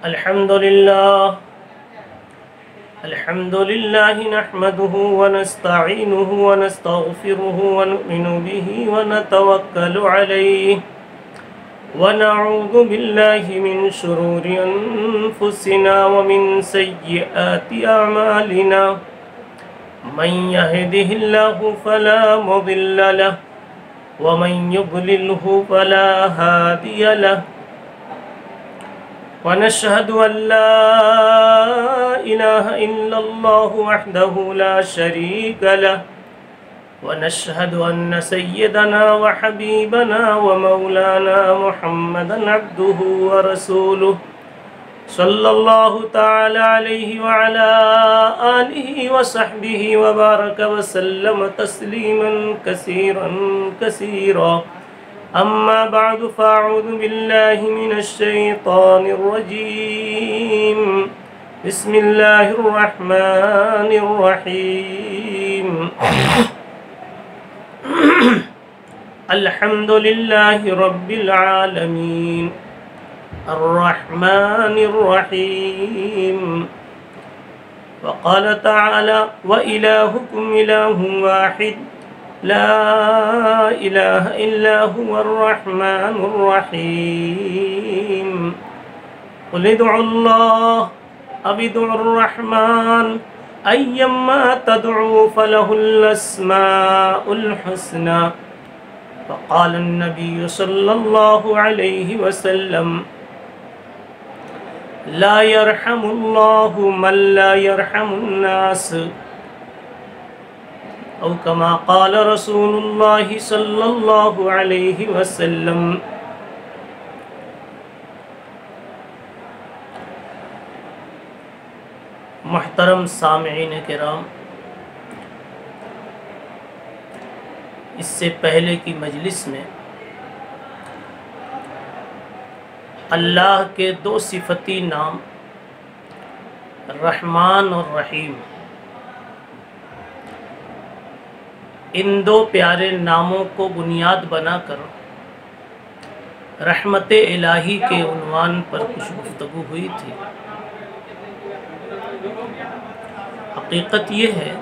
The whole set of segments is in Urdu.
الحمد لله نحمده ونستعينه ونستغفره ونؤمن به ونتوكل عليه ونعوذ بالله من شرور أنفسنا ومن سيئات أعمالنا من يهده الله فلا مضل له ومن يضلله فلا هادي له ونشهد أن لا إله إلا الله وحده لا شريك له ونشهد أن سيدنا وحبيبنا ومولانا محمدا عبده ورسوله صلى الله تعالى عليه وعلى آله وصحبه وبارك وسلم تسليما كثيرا كثيرا أما بعد فأعوذ بالله من الشيطان الرجيم بسم الله الرحمن الرحيم الحمد لله رب العالمين الرحمن الرحيم وقال تعالى وإلهكم إله واحد لا إله إلا هو الرحمن الرحيم قل ادعوا الله أو ادعوا الرحمن أيما تدعوا فله الأسماء الحسنى فقال النبي صلى الله عليه وسلم لا يرحم الله من لا يرحم الناس او كما قال رسول الله صلی اللہ علیہ وسلم۔ محترم سامعین کرام، اس سے پہلے کی مجلس میں اللہ کے دو صفتی نام رحمان اور رحیم، ان دو پیارے ناموں کو بنیاد بنا کر رحمت الہی کے عنوان پر کچھ گفتگو ہوئی تھی۔ حقیقت یہ ہے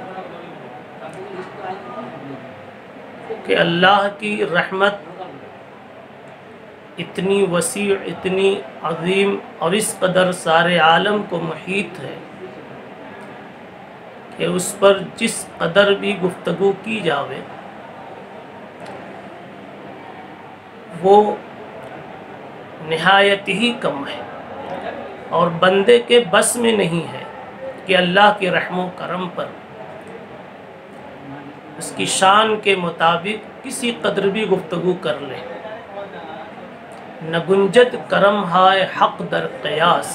کہ اللہ کی رحمت اتنی وسیع، اتنی عظیم اور اس قدر سارے عالم کو محیط ہے کہ اس پر جس قدر بھی گفتگو کی جاوے وہ نہایت ہی کم ہے، اور بندے کے بس میں نہیں ہے کہ اللہ کے رحم و کرم پر اس کی شان کے مطابق کسی قدر بھی گفتگو کر لے۔ نہ گنجد کرم ہائے حق در قیاس،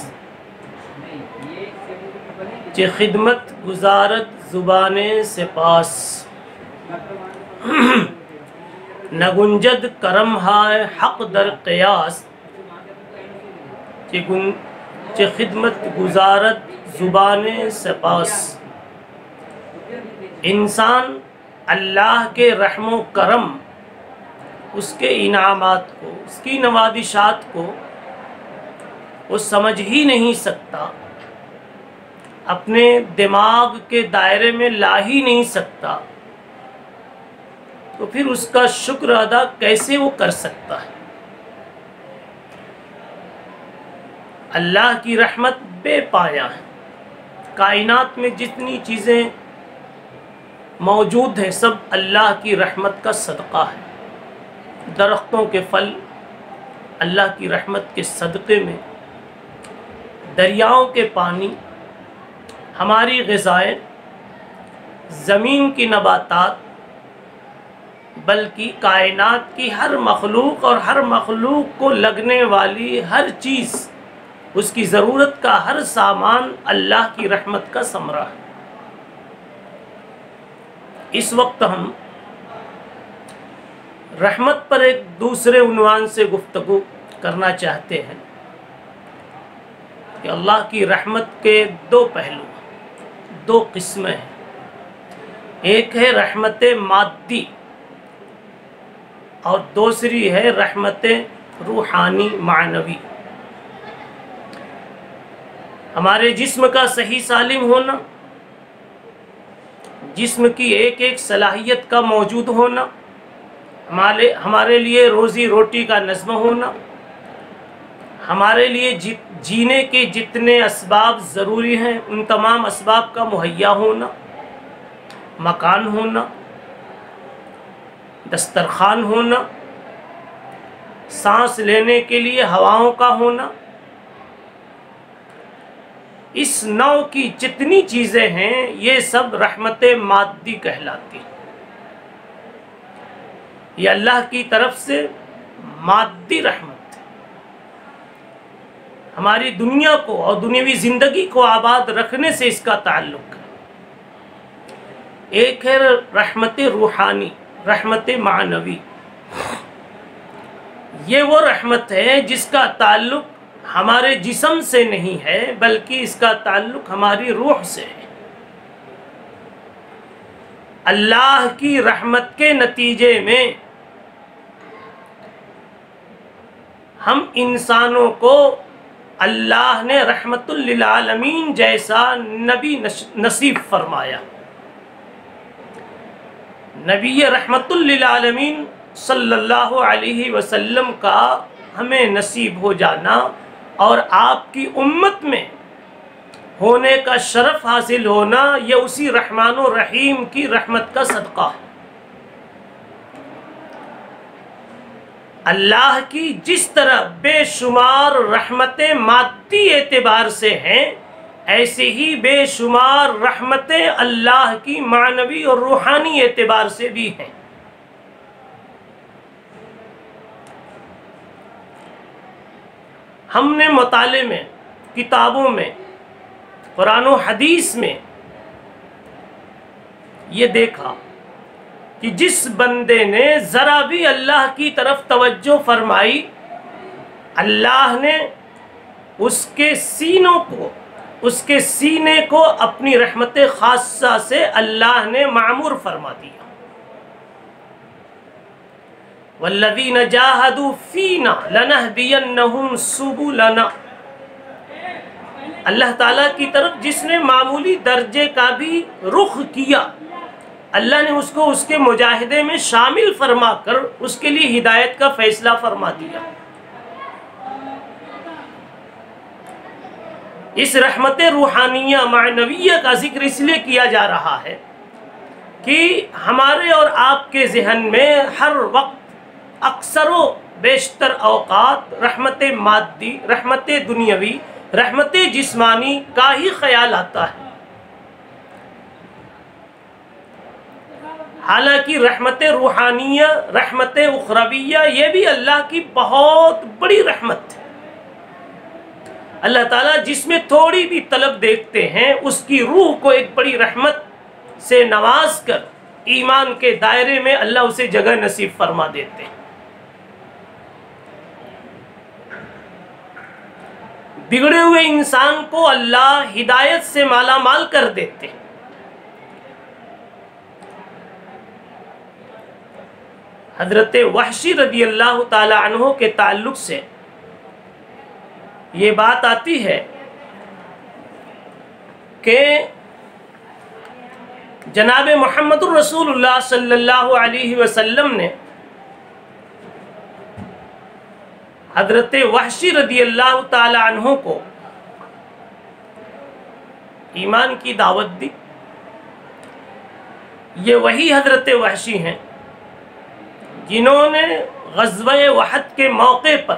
چہ خدمت گزارت زبان سپاس۔ نہ گنجد کرم ہائے حق در قیاس، چہ خدمت گزارت زبان سپاس۔ انسان اللہ کے رحم و کرم، اس کے انعامات کو، اس کی نوازشات کو وہ سمجھ ہی نہیں سکتا، اپنے دماغ کے دائرے میں لا ہی نہیں سکتا، تو پھر اس کا شکر ادا کیسے وہ کر سکتا ہے؟ اللہ کی رحمت بے پایا ہے۔ کائنات میں جتنی چیزیں موجود ہیں سب اللہ کی رحمت کا صدقہ ہے۔ درختوں کے پھل اللہ کی رحمت کے صدقے میں، دریاؤں کے پانی، ہماری غذائیں، زمین کی نباتات، بلکہ کائنات کی ہر مخلوق اور ہر مخلوق کو لگنے والی ہر چیز، اس کی ضرورت کا ہر سامان اللہ کی رحمت کا ثمرہ ہے۔ اس وقت ہم رحمت پر ایک دوسرے عنوان سے گفتگو کرنا چاہتے ہیں کہ اللہ کی رحمت کے دو پہلو، دو قسمیں ہیں۔ ایک ہے رحمت مادی اور دوسری ہے رحمت روحانی معنوی۔ ہمارے جسم کا صحیح سالم ہونا، جسم کی ایک ایک صلاحیت کا موجود ہونا، ہمارے لیے روزی روٹی کا نظم ہونا، ہمارے لیے جینے کے جتنے اسباب ضروری ہیں ان تمام اسباب کا مہیا ہونا، مکان ہونا، دسترخوان ہونا، سانس لینے کے لیے ہواؤں کا ہونا، اس نوع کی جتنی چیزیں ہیں یہ سب رحمت مادی کہلاتی ہیں۔ یہ اللہ کی طرف سے مادی رحمت ہے، ہماری دنیا کو اور دنیاوی زندگی کو آباد رکھنے سے اس کا تعلق ہے۔ ایک ہے رحمت روحانی، رحمت معنوی۔ یہ وہ رحمت ہے جس کا تعلق ہمارے جسم سے نہیں ہے بلکہ اس کا تعلق ہماری روح سے ہے۔ اللہ کی رحمت کے نتیجے میں ہم انسانوں کو اللہ نے رحمت للعالمین جیسا نبی نصیب فرمایا۔ نبی رحمت للعالمین صلی اللہ علیہ وسلم کا ہمیں نصیب ہو جانا اور آپ کی امت میں ہونے کا شرف حاصل ہونا، یہ اسی رحمان و رحیم کی رحمت کا صدقہ ہے۔ اللہ کی جس طرح بے شمار رحمتیں مادی اعتبار سے ہیں، ایسے ہی بے شمار رحمتیں اللہ کی معنوی اور روحانی اعتبار سے بھی ہیں۔ ہم نے مطالعے میں، کتابوں میں، قرآن و حدیث میں یہ دیکھا کہ جس بندے نے ذرا بھی اللہ کی طرف توجہ فرمائی، اللہ نے اس کے سینے کو اپنی رحمت خاصہ سے اللہ نے معمور فرما دیا۔ والذین جاہدوا فینا لنہدینہم سبلنا۔ اللہ تعالیٰ کی طرف جس نے معمولی درجے کا بھی رخ کیا، اللہ نے اس کو اس کے مجاہدے میں شامل فرما کر اس کے لیے ہدایت کا فیصلہ فرما دیا۔ اس رحمت روحانیہ معنویہ کا ذکر اس لیے کیا جا رہا ہے کہ ہمارے اور آپ کے ذہن میں ہر وقت اکثر و بیشتر اوقات رحمت مادی، رحمت دنیاوی، رحمت جسمانی کا ہی خیال آتا ہے۔ حالانکہ رحمت روحانیہ، رحمت اخرویہ یہ بھی اللہ کی بہت بڑی رحمت ہے۔ اللہ تعالیٰ جس میں تھوڑی بھی طلب دیکھتے ہیں اس کی روح کو ایک بڑی رحمت سے نواز کر ایمان کے دائرے میں اللہ اسے جگہ نصیب فرما دیتے ہیں۔ بگڑے ہوئے انسان کو اللہ ہدایت سے مالا مال کر دیتے ہیں۔ حضرت وحشی رضی اللہ تعالی عنہ کے تعلق سے یہ بات آتی ہے کہ جناب محمد الرسول اللہ صلی اللہ علیہ وسلم نے حضرت وحشی رضی اللہ تعالی عنہ کو ایمان کی دعوت دی۔ یہ وہی حضرت وحشی ہیں جنہوں نے غزوہ احد کے موقع پر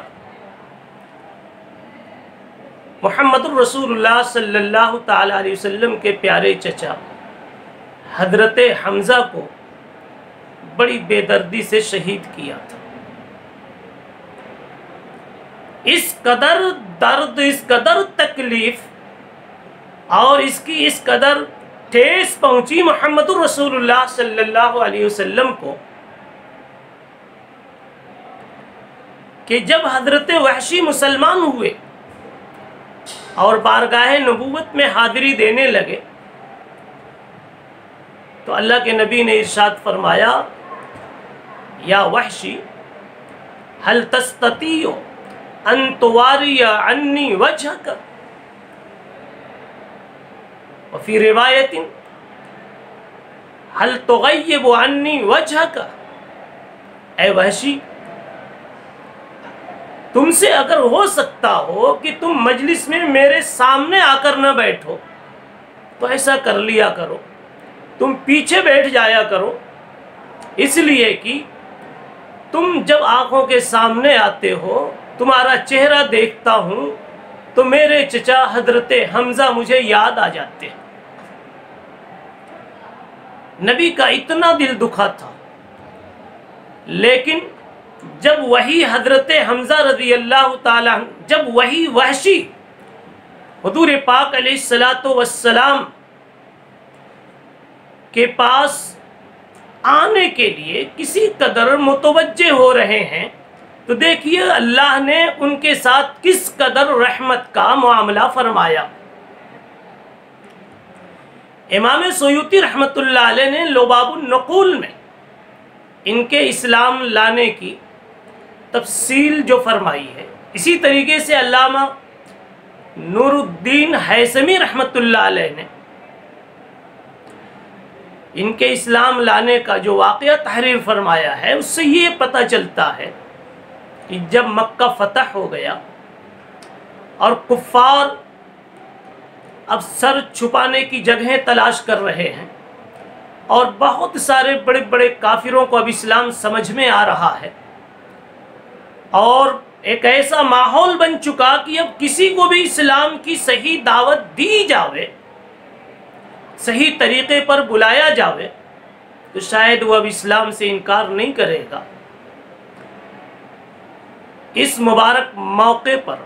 محمد الرسول اللہ صلی اللہ تعالی علیہ وسلم کے پیارے چچا حضرت حمزہ کو بڑی بے دردی سے شہید کیا تھا۔ اس قدر درد، اس قدر تکلیف اور اس قدر ٹھیس پہنچی محمد الرسول اللہ صلی اللہ علیہ وسلم کو کہ جب حضرت وحشی مسلمان ہوئے اور بارگاہ نبوت میں حاضری دینے لگے تو اللہ کے نبی نے ارشاد فرمایا، یا وحشی هل تستطيع ان تواری عنی وجهك، وفی روایت هل تغیب عنی وجہک، اے وحشی تم سے اگر ہو سکتا ہو کہ تم مجلس میں میرے سامنے آ کر نہ بیٹھو تو ایسا کر لیا کرو، تم پیچھے بیٹھ جایا کرو، اس لیے کہ تم جب آنکھوں کے سامنے آتے ہو تمہارا چہرہ دیکھتا ہوں تو میرے چچا حضرت حمزہ مجھے یاد آ جاتے ہیں۔ نبی کا اتنا دل دکھا تھا، لیکن جب وہی حضرت حمزہ رضی اللہ تعالیٰ جب وہی وحشی حضور پاک علیہ الصلاۃ والسلام کے پاس آنے کے لیے کسی قدر متوجہ ہو رہے ہیں تو دیکھیے اللہ نے ان کے ساتھ کس قدر رحمت کا معاملہ فرمایا۔ امام سیوطی رحمۃ اللہ علیہ نے لباب النقول میں ان کے اسلام لانے کی تفصیل جو فرمائی ہے، اسی طریقے سے علامہ نور الدین ہیثمی رحمۃ اللہ علیہ نے ان کے اسلام لانے کا جو واقعہ تحریر فرمایا ہے، اس سے یہ پتہ چلتا ہے کہ جب مکہ فتح ہو گیا اور کفار اب سر چھپانے کی جگہیں تلاش کر رہے ہیں اور بہت سارے بڑے بڑے کافروں کو اب اسلام سمجھ میں آ رہا ہے، اور ایک ایسا ماحول بن چکا کہ اب کسی کو بھی اسلام کی صحیح دعوت دی جاوے، صحیح طریقے پر بلایا جاوے تو شاید وہ اب اسلام سے انکار نہیں کرے گا۔ اس مبارک موقع پر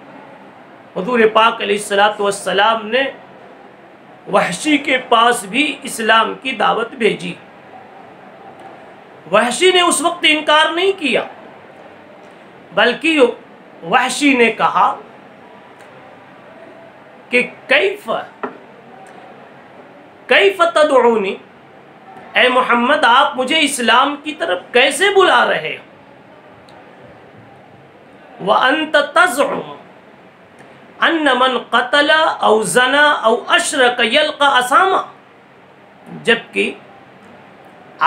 حضور پاک علیہ الصلاۃ والسلام نے وحشی کے پاس بھی اسلام کی دعوت بھیجی۔ وحشی نے اس وقت انکار نہیں کیا، بلکہ وحشی نے کہا کہ کیف تدعونی، اے محمد آپ مجھے اسلام کی طرف کیسے بلا رہے ہو؟ وَأَنْتَ تَزْعُمُ أَنَّ مَنْ قَتَلَ أَوْ زَنَا أَوْ أَشْرَكَ يَلْقَى أَثَامًا، جبکہ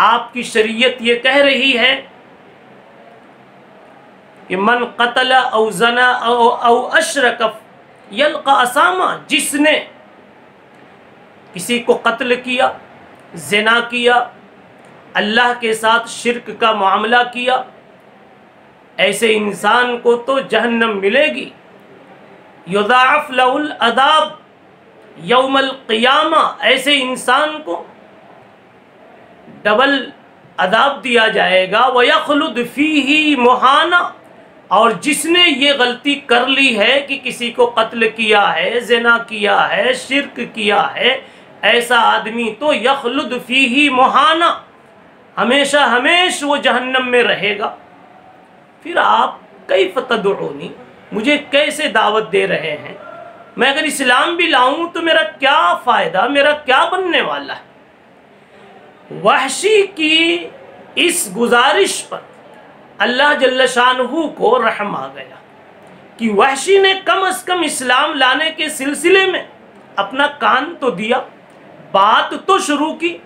آپ کی شریعت یہ کہہ رہی ہے کہ من قتل او زنا او اشرک یلقى اثاما، جس نے کسی کو قتل کیا، زنا کیا، اللہ کے ساتھ شرک کا معاملہ کیا، ایسے انسان کو تو جہنم ملے گی۔ یضاعف له العذاب یوم القیامہ، ایسے انسان کو ڈبل عذاب دیا جائے گا۔ وَيَخْلُدْ فِيهِ مُحَانًا، اور جس نے یہ غلطی کر لی ہے کہ کسی کو قتل کیا ہے، زنا کیا ہے، شرک کیا ہے، ایسا آدمی تو یخلد فیہ مہانا، ہمیشہ ہمیشہ وہ جہنم میں رہے گا۔ پھر آپ کیف تدعونی، مجھے کیسے دعوت دے رہے ہیں؟ میں اگر اسلام بھی لاؤں تو میرا کیا فائدہ، میرا کیا بننے والا ہے؟ وحشی کی اس گزارش پر اللہ جل شانہ کو رحم آ گیا کہ وحشی نے کم از کم اسلام لانے کے سلسلے میں اپنا کان تو دیا، بات تو شروع کی،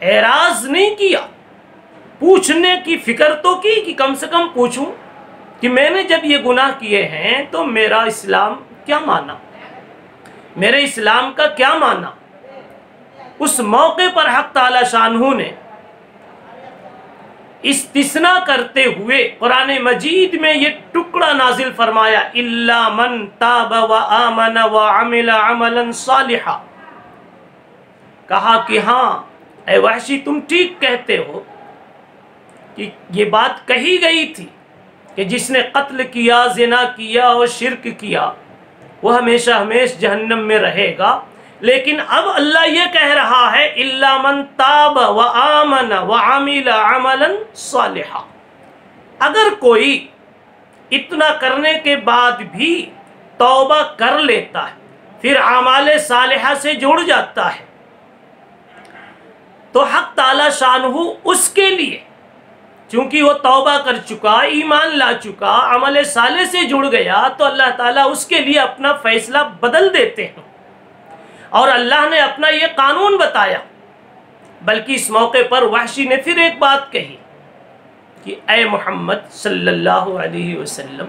اعراض نہیں کیا، پوچھنے کی فکر تو کی کہ کم سے کم پوچھوں کہ میں نے جب یہ گناہ کیے ہیں تو میرا اسلام کیا مانا، میرے اسلام کا کیا مانا۔ اس موقع پر حق تعالی شانہ نے استثناء کرتے ہوئے قرآن مجید میں یہ ٹکڑا نازل فرمایا، الا من تاب وآمن وعمل عملا صالحا، کہا کہ ہاں اے وحشی تم ٹھیک کہتے ہو کہ یہ بات کہی گئی تھی کہ جس نے قتل کیا، زنا کیا اور شرک کیا وہ ہمیشہ ہمیشہ جہنم میں رہے گا، لیکن اب اللہ یہ کہہ رہا ہے الا من تاب وآمن وعمل عملا صالحا، اگر کوئی اتنا کرنے کے بعد بھی توبہ کر لیتا ہے، پھر اعمال صالحہ سے جڑ جاتا ہے، تو حق تعالی شانہ اس کے لیے، چونکہ وہ توبہ کر چکا، ایمان لا چکا، عمل صالح سے جڑ گیا، تو اللہ تعالیٰ اس کے لیے اپنا فیصلہ بدل دیتے ہیں۔ اور اللہ نے اپنا یہ قانون بتایا، بلکہ اس موقع پر وحشی نے پھر ایک بات کہی کہ اے محمد صلی اللہ علیہ وسلم،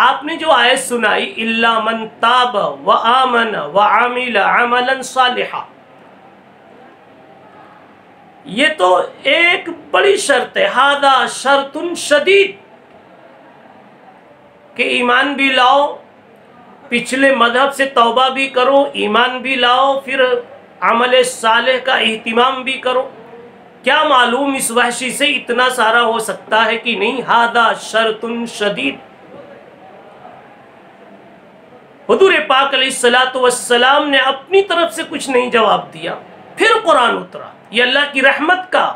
آپ نے جو آیت سنائی الا من تاب وآمن وعمل عملا صالحا، یہ تو ایک بڑی شرط ہے، ھذا شرط شدید، کہ ایمان بھی لاؤ، پچھلے مذہب سے توبہ بھی کرو، ایمان بھی لاؤ، پھر عمل صالح کا اہتمام بھی کرو۔ کیا معلوم اس وحشی سے اتنا سارا ہو سکتا ہے کہ نہیں؟ ھذا شرط شدید۔ حضور پاک علیہ السلام نے اپنی طرف سے کچھ نہیں جواب دیا، پھر قرآن اترا۔ یہ اللہ کی رحمت کا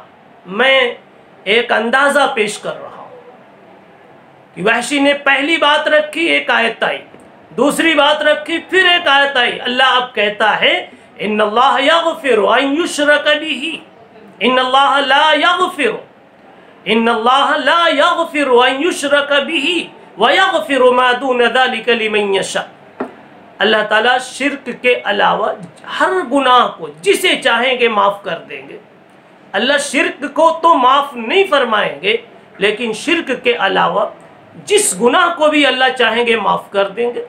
میں ایک اندازہ پیش کر رہا ہوں کہ وحشی نے پہلی بات رکھی، ایک آیت آئی، دوسری بات رکھی، پھر ایک آیت آئی۔ اللہ اب کہتا ہے ان اللہ یغفر ان یشرک بہ، ان اللہ لا یغفر، ان اللہ لا یغفر ان یشرک بہ ویغفر ما دون ذلک لمن یشاء۔ اللہ تعالیٰ شرک کے علاوہ ہر گناہ کو جسے چاہیں گے معاف کر دیں گے۔ اللہ شرک کو تو معاف نہیں فرمائیں گے، لیکن شرک کے علاوہ جس گناہ کو بھی اللہ چاہیں گے معاف کر دیں گے۔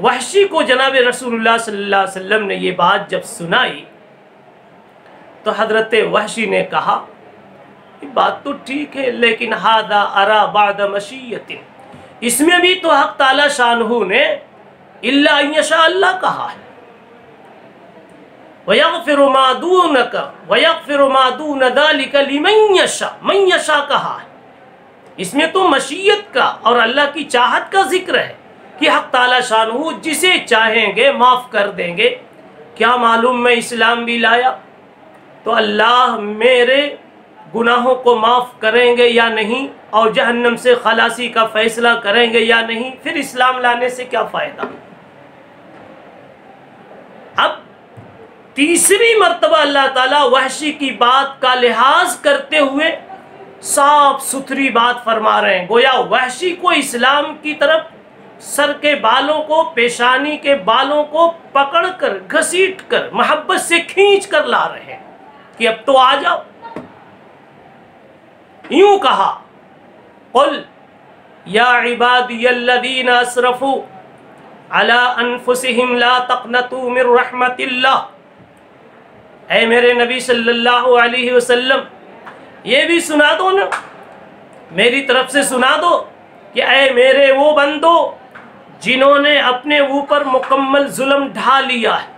وحشی کو جناب رسول اللہ صلی اللہ علیہ وسلم نے یہ بات جب سنائی تو حضرت وحشی نے کہا یہ بات تو ٹھیک ہے، لیکن ھذا ارا بعد مشیۃ، اس میں بھی تو حق تعالی شانہ نے الا ان یشاء اللہ کہا ہے، وَيَغْفِرُ مَا دُونَكَ وَيَغْفِرُ مَا دُونَ ذَلِكَ لِمَن یشاء، من یشاء کہا ہے۔ اس میں تو مشیت کا اور اللہ کی چاہت کا ذکر ہے کہ حق تعالی شانہ جسے چاہیں گے معاف کر دیں گے۔ کیا معلوم میں اسلام بھی لایا تو اللہ میرے گناہوں کو معاف کریں گے یا نہیں، اور جہنم سے خلاصی کا فیصلہ کریں گے یا نہیں، پھر اسلام لانے سے کیا فائدہ؟ اب تیسری مرتبہ اللہ تعالیٰ وحشی کی بات کا لحاظ کرتے ہوئے صاف ستھری بات فرما رہے ہیں، گویا وحشی کو اسلام کی طرف سر کے بالوں کو، پیشانی کے بالوں کو پکڑ کر گھسیٹ کر محبت سے کھینچ کر لا رہے ہیں کہ اب تو آ جاؤ۔ یوں کہا قل یا عبادی الذین اسرفوا علی انفسہم لا تقنطوا من رحمت اللہ، اے میرے نبی صلی اللہ علیہ وسلم یہ بھی سنا دو نا، میری طرف سے سنا دو کہ اے میرے وہ بندو جنہوں نے اپنے اوپر مکمل ظلم ڈھا لیا ہے،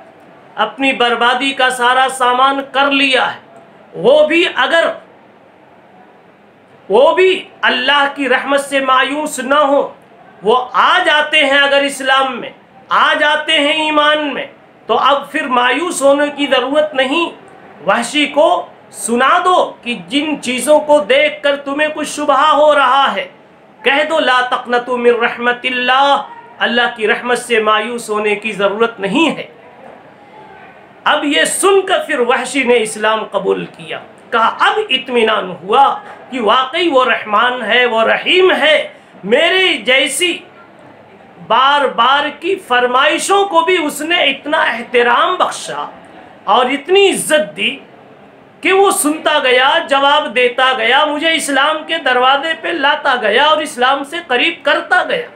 اپنی بربادی کا سارا سامان کر لیا ہے، وہ بھی اللہ کی رحمت سے مایوس نہ ہو، وہ آ جاتے ہیں اگر اسلام میں، آ جاتے ہیں ایمان میں، تو اب پھر مایوس ہونے کی ضرورت نہیں۔ وحشی کو سنا دو کہ جن چیزوں کو دیکھ کر تمہیں کچھ شبہ ہو رہا ہے، کہہ دو لا تقنطوا من رحمت اللہ، اللہ کی رحمت سے مایوس ہونے کی ضرورت نہیں ہے۔ اب یہ سن کر پھر وحشی نے اسلام قبول کیا، کہا اب اطمینان ہوا کہ واقعی وہ رحمان ہے، وہ رحیم ہے، میرے جیسی بار بار کی فرمائشوں کو بھی اس نے اتنا احترام بخشا اور اتنی عزت دی کہ وہ سنتا گیا، جواب دیتا گیا، مجھے اسلام کے دروازے پہ لاتا گیا اور اسلام سے قریب کرتا گیا۔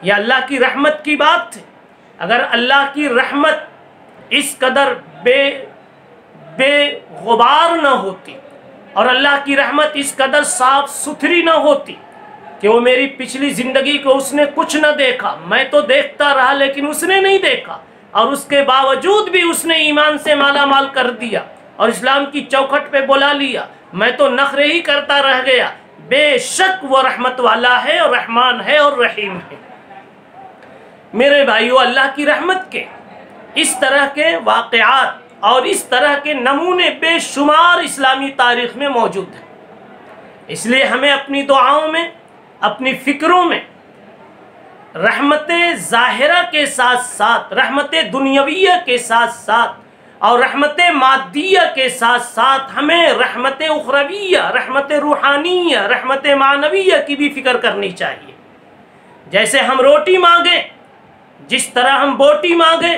یہ اللہ کی رحمت کی بات تھی۔ اگر اللہ کی رحمت اس قدر بے غبار نہ ہوتی اور اللہ کی رحمت اس قدر صاف ستھری نہ ہوتی کہ وہ میری پچھلی زندگی کو اس نے کچھ نہ دیکھا، میں تو دیکھتا رہا لیکن اس نے نہیں دیکھا، اور اس کے باوجود بھی اس نے ایمان سے مالا مال کر دیا اور اسلام کی چوکھٹ پہ بلا لیا، میں تو نخرے ہی کرتا رہ گیا، بے شک وہ رحمت والا ہے اور رحمان ہے اور رحیم ہے۔ میرے بھائیو، اللہ کی رحمت کے اس طرح کے واقعات اور اس طرح کے نمونے بے شمار اسلامی تاریخ میں موجود ہیں۔ اس لیے ہمیں اپنی دعاؤں میں، اپنی فکروں میں رحمت ظاہرہ کے ساتھ ساتھ، رحمت دنیاویہ کے ساتھ ساتھ اور رحمت مادیہ کے ساتھ ساتھ ہمیں رحمت اخرویہ، رحمت روحانیہ، رحمت معنویہ کی بھی فکر کرنی چاہیے۔ جیسے ہم روٹی مانگیں، جس طرح ہم بوٹی مانگیں،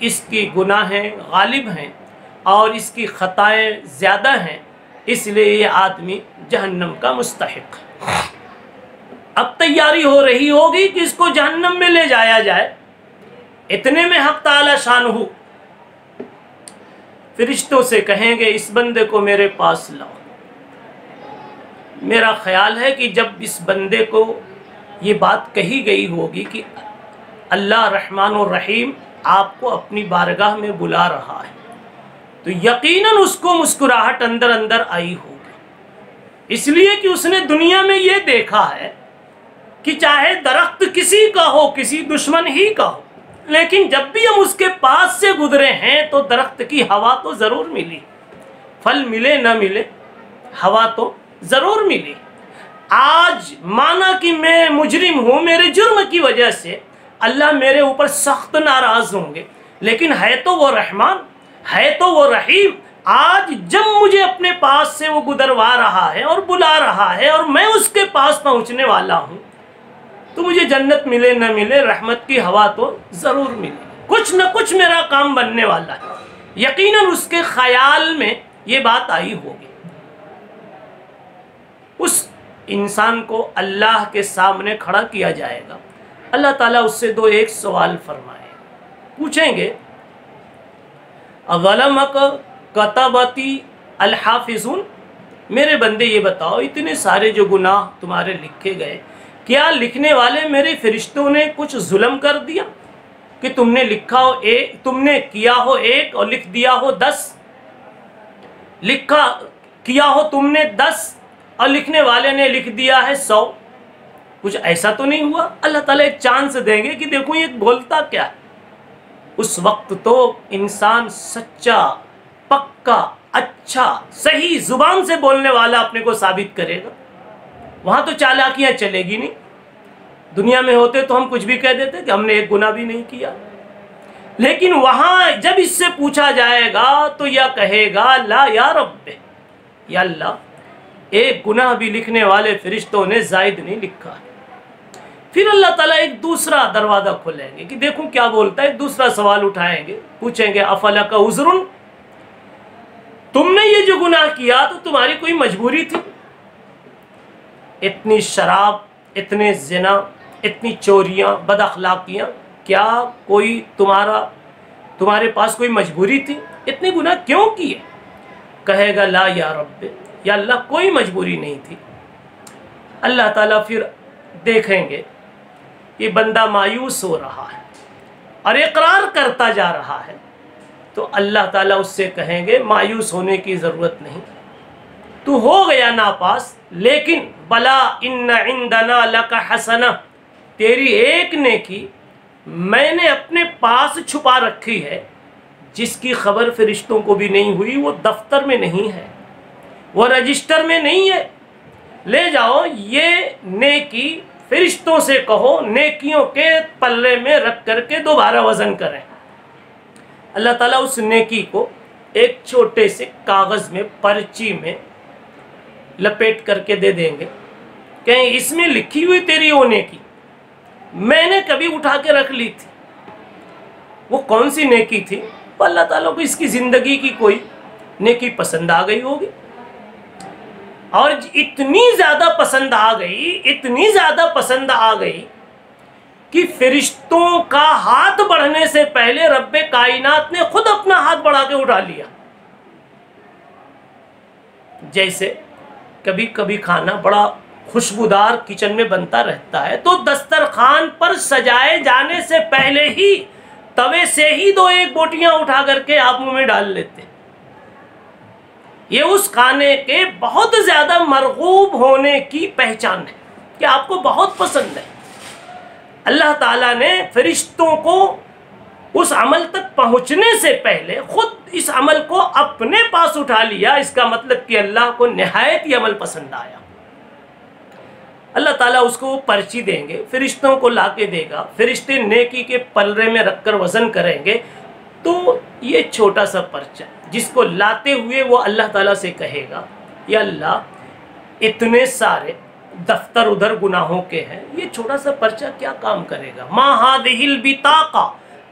اس کی گناہیں غالب ہیں اور اس کی خطائیں زیادہ ہیں، اس لیے یہ آدمی جہنم کا مستحق ہے۔ اب تیاری ہو رہی ہوگی کہ اس کو جہنم میں لے جایا جائے۔ اتنے میں حق تعالی شانہ فرشتوں سے کہیں گے اس بندے کو میرے پاس لاؤ۔ میرا خیال ہے کہ جب اس بندے کو یہ بات کہی گئی ہوگی کہ اللہ رحمان الرحیم آپ کو اپنی بارگاہ میں بلا رہا ہے، تو یقیناً اس کو مسکراہٹ اندر اندر آئی ہوگی، اس لیے کہ اس نے دنیا میں یہ دیکھا ہے کہ چاہے درخت کسی کا ہو، کسی دشمن ہی کا ہو، لیکن جب بھی ہم اس کے پاس سے گزرے ہیں تو درخت کی ہوا تو ضرور ملی، پھل ملے نہ ملے ہوا تو ضرور ملی۔ آج مانا کہ میں مجرم ہوں، میرے جرم کی وجہ سے اللہ میرے اوپر سخت ناراض ہوں گے، لیکن ہے تو وہ رحمان، ہے تو وہ رحیم۔ آج جب مجھے اپنے پاس سے وہ گزروا رہا ہے اور بلا رہا ہے اور میں اس کے پاس پہنچنے والا ہوں، تو مجھے جنت ملے نہ ملے رحمت کی ہوا تو ضرور ملے، کچھ نہ کچھ میرا کام بننے والا ہے۔ یقیناً اس کے خیال میں یہ بات آئی ہوگی۔ اس انسان کو اللہ کے سامنے کھڑا کیا جائے گا، اللہ تعالیٰ اس سے ایک سوال فرمائے، پوچھیں گے اَظَلَمَكَ كَتَبَتِ الْحَافِظُونَ، میرے بندے یہ بتاؤ اتنے سارے جو گناہ تمہارے لکھے گئے، کیا لکھنے والے میرے فرشتوں نے کچھ ظلم کر دیا کہ تم نے لکھا ہو تم نے کیا ہو 1 اور لکھ دیا ہو 10، کیا ہو تم نے 10 اور لکھنے والے نے لکھ دیا ہے 100؟ کچھ ایسا تو نہیں ہوا؟ اللہ تعالیٰ ایک چانس دیں گے کہ دیکھو یہ بولتا کیا ہے۔ اس وقت تو انسان سچا، پکا، اچھا، صحیح زبان سے بولنے والا اپنے کو ثابت کرے گا، وہاں تو چالاکیاں چلے گی نہیں۔ دنیا میں ہوتے تو ہم کچھ بھی کہہ دیتے کہ ہم نے ایک گناہ بھی نہیں کیا، لیکن وہاں جب اس سے پوچھا جائے گا تو یا کہے گا لا یا رب، یا اللہ ایک گناہ بھی لکھنے والے فرشتوں نے زائد نہیں لکھا۔ پھر اللہ تعالیٰ ایک دوسرا دروازہ کھولیں گے کہ دیکھوں کیا بولتا ہے، ایک دوسرا سوال اٹھائیں گے، پوچھیں گے افلک عذر، تم نے یہ جو گناہ کیا تو تمہاری کوئی مجبوری تھی؟ اتنی شراب، اتنے زنا، اتنی چوریاں، بد اخلاقیاں، کیا کوئی تمہارے پاس کوئی مجبوری تھی؟ اتنے گناہ کیوں کیے؟ کہے گا لا یا رب، یا اللہ کوئی مجبوری نہیں تھی۔ اللہ تعالیٰ پھر دیکھیں گے یہ بندہ مایوس ہو رہا ہے اور اقرار کرتا جا رہا ہے، تو اللہ تعالیٰ اس سے کہیں گے مایوس ہونے کی ضرورت نہیں، تو ہو گیا ناپاس، لیکن بلا ان عندنا لک حسنہ، تیری ایک نیکی میں نے اپنے پاس چھپا رکھی ہے، جس کی خبر فرشتوں کو بھی نہیں ہوئی، وہ دفتر میں نہیں ہے، وہ رجسٹر میں نہیں ہے، لے جاؤ یہ نیکی، فرشتوں سے کہو نیکیوں کے پلے میں رکھ کر کے دوبارہ وزن کریں۔ اللہ تعالیٰ اس نیکی کو ایک چھوٹے سے کاغذ میں، پرچی میں لپیٹ کر کے دے دیں گے، کہیں اس میں لکھی ہوئی تیری وہ نیکی میں نے کبھی اٹھا کے رکھ لی تھی۔ وہ کون سی نیکی تھی؟ اللہ تعالیٰ کو اس کی زندگی کی کوئی نیکی پسند آ گئی ہوگی، اور اتنی زیادہ پسند آ گئی، اتنی زیادہ پسند آ گئی کہ فرشتوں کا ہاتھ بڑھنے سے پہلے رب کائنات نے خود اپنا ہاتھ بڑھا کے اٹھا لیا۔ جیسے کبھی کبھی کھانا بڑا خوشبودار کچن میں بنتا رہتا ہے، تو دسترخوان پر سجائے جانے سے پہلے ہی توے سے ہی 2-1 بوٹیاں اٹھا کر کے آپ منہ میں ڈال لیتے۔ یہ اس کھانے کے بہت زیادہ مرغوب ہونے کی پہچان ہے کہ آپ کو بہت پسند ہے۔ اللہ تعالیٰ نے فرشتوں کو اس عمل تک پہنچنے سے پہلے خود اس عمل کو اپنے پاس اٹھا لیا، اس کا مطلب کہ اللہ کو نہایت یہ عمل پسند آیا۔ اللہ تعالیٰ اس کو پرچی دیں گے، فرشتوں کو لا کے دے گا، فرشتے نیکی کے پلڑے میں رکھ کر وزن کریں گے، تو یہ چھوٹا سا پرچہ جس کو لاتے ہوئے وہ اللہ تعالیٰ سے کہے گا یا اللہ اتنے سارے دفتر ادھر گناہوں کے ہیں، یہ چھوٹا سا پرچہ کیا کام کرے گا؟ ما هذه البطاقہ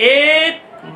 1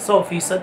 100%